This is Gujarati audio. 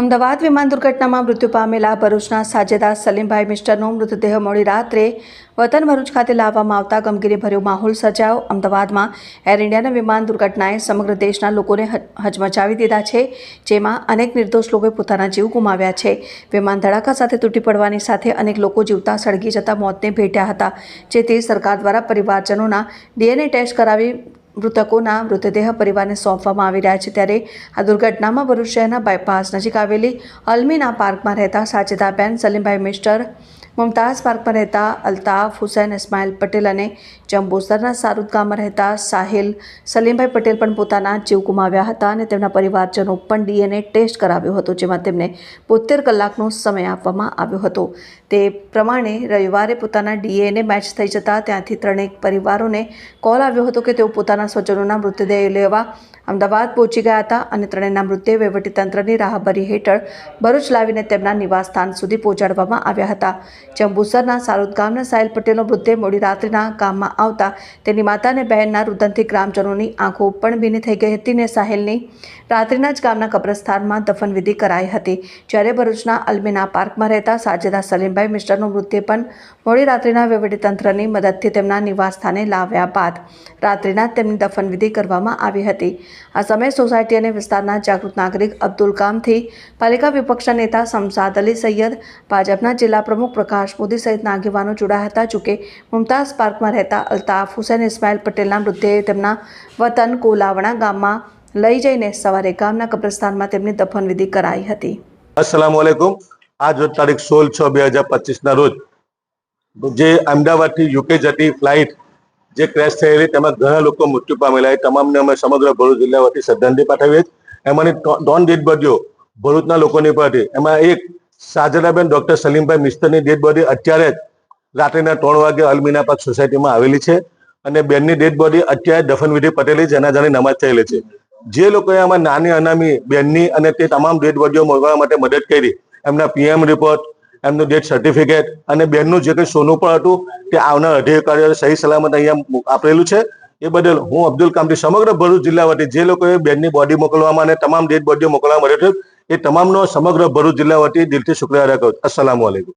અમદાવાદ વિમાન દુર્ઘટનામાં મૃત્યુ પામેલા ભરૂચના સાજેદા સલીમભાઈ મિસ્ટરનો મૃતદેહ મોડી રાત્રે વતન ભરૂચ ખાતે લાવવામાં આવતા ગમગીરીભર્યો માહોલ સર્જાયો। અમદાવાદમાં એર ઇન્ડિયાના વિમાન દુર્ઘટનાએ સમગ્ર દેશના લોકોને હચમચાવી દીધા છે, જેમાં અનેક નિર્દોષ લોકોએ પોતાના જીવ ગુમાવ્યા છે। વિમાન ધડાકા સાથે તૂટી પડવાની સાથે અનેક લોકો જીવતા સળગી જતા મોતને ભેટ્યા હતા, જેથી સરકાર દ્વારા પરિવારજનોના ડીએનએ ટેસ્ટ કરાવી મૃતકોના મૃતદેહ પરિવારને સોંપવામાં આવી રહ્યા છે। ત્યારે આ દુર્ઘટનામાં ભરૂચ શહેરના બાયપાસ નજીક આવેલી અલ્મીના પાર્કમાં રહેતા સાજેદાબેન સલીમભાઈ મિસ્ટર, મુમતાઝ પાર્કમાં રહેતા અલ્તાફ હુસૈન ઇસ્માઇલ પટેલ અને જંબુસરના સારુદ ગામમાં રહેતા સાહિલ સલીમભાઈ પટેલ પણ પોતાના જીવ ગુમાવ્યા હતા અને તેમના પરિવારજનો પણ ડીએનએ ટેસ્ટ કરાવ્યો હતો, જેમાં તેમને 72 કલાકનો સમય આપવામાં આવ્યો હતો। તે પ્રમાણે રવિવારે પોતાના ડીએનએ મેચ થઈ જતા ત્યાંથી ત્રણેક પરિવારોને કોલ આવ્યો હતો કે તેઓ પોતાના સ્વજનોના મૃતદેહ લેવા અમદાવાદ પહોંચી ગયા હતા અને ત્રણેયના મૃતદેહ વહીવટીતંત્રની રાહબરી હેઠળ ભરૂચ લાવીને તેમના નિવાસસ્થાન સુધી પહોંચાડવામાં આવ્યા હતા। જંબુસરના સારુદ ગામના સાહિલ પટેલનો મૃતદેહ મોડી રાત્રિના ગામમાં આવતા તેની માતા અને બહેનના રુદનથી ગ્રામજનોની આંખો પણ ભીની થઈ ગઈ હતી અને સાહિલની રાત્રિના જ ગામના કબ્રસ્તાનમાં દફનવિધિ કરાઈ હતી। જ્યારે ભરૂચના અલ્મીના પાર્કમાં રહેતા સાજેદા સલીમભાઈ મિસ્ટરનો મૃતદેહ પણ મોડી રાત્રિના વહીવટીતંત્રની મદદથી તેમના નિવાસસ્થાને લાવ્યા બાદ રાત્રિના તેમની દફનવિધિ કરવામાં આવી હતી। આ સમયે સોસાયટી અને વિસ્તારના જાગૃત નાગરિક અબ્દુલ કામથી પાલિકા વિપક્ષના નેતા શમશાદ અલી સૈયદ, ભાજપના જિલ્લા પ્રમુખ પ્રકાશ મોદી સહિતના આગેવાનો જોડાયા હતા। જોકે મુમતાઝ પાર્કમાં રહેતા અલ્તાફ હુસૈન ઇસ્માઇલ પટેલના મૃતદેહ તેમના વતન કોલાવણા ગામમાં લઈ જઈને સવારે ગામના કબ્રસ્તાનમાં તેમની દફનવિધિ કરાઈ હતી। अस्सलाम वालेकुम। आज रोज तारीख 16/6/2025 ના રોજ જે અમદાવાદથી યુકે જતી ફ્લાઇટ જે ક્રેશ થયેલી તેમાં ઘણા લોકો મૃત્યુ પામેલા, તમામને અમે સમગ્ર ભરૂચ જિલ્લા વતી શ્રદ્ધાંજલિ પાઠવીએ છીએ। એમાંની 3 ડેડ બોડીઓ ભરૂચના લોકોની પર હતી। એમાં એક સાજેદાબેન ડોક્ટર સલીમભાઈ મિસ્ટરની ડેડ બોડી અત્યારે જ રાત્રિના 3 વાગે અલ્મીના પાર્ક સોસાયટીમાં આવેલી છે અને બેનની ડેડ બોડી અત્યારે દફનવિધિ પટેલી જનાઝાની નમાઝ થયેલી છે। જે લોકોએ આમાં નાની અનામી બેનની અને તે તમામ ડેડ બોડીઓ મળવા માટે મદદ કરી, એમના પીએમ રિપોર્ટ, એમનું ડેથ સર્ટિફિકેટ અને બેનનું જે કંઈ સોનું પણ હતું તે આવનાર અધિકારીઓ સહી સલામત અહીંયા આપેલું છે। એ બદલ હું અબ્દુલ કામથી સમગ્ર ભરૂચ જિલ્લા વતી જે લોકોએ બેનની બોડી મોકલવામાં અને તમામ ડેડ બોડીઓ મોકલવામાં મદદ કરી એ તમામનો સમગ્ર ભરૂચ જિલ્લા વતી દિલથી શુક્રિયા અદા કરું છું। અસ્સલામુ અલૈકુમ।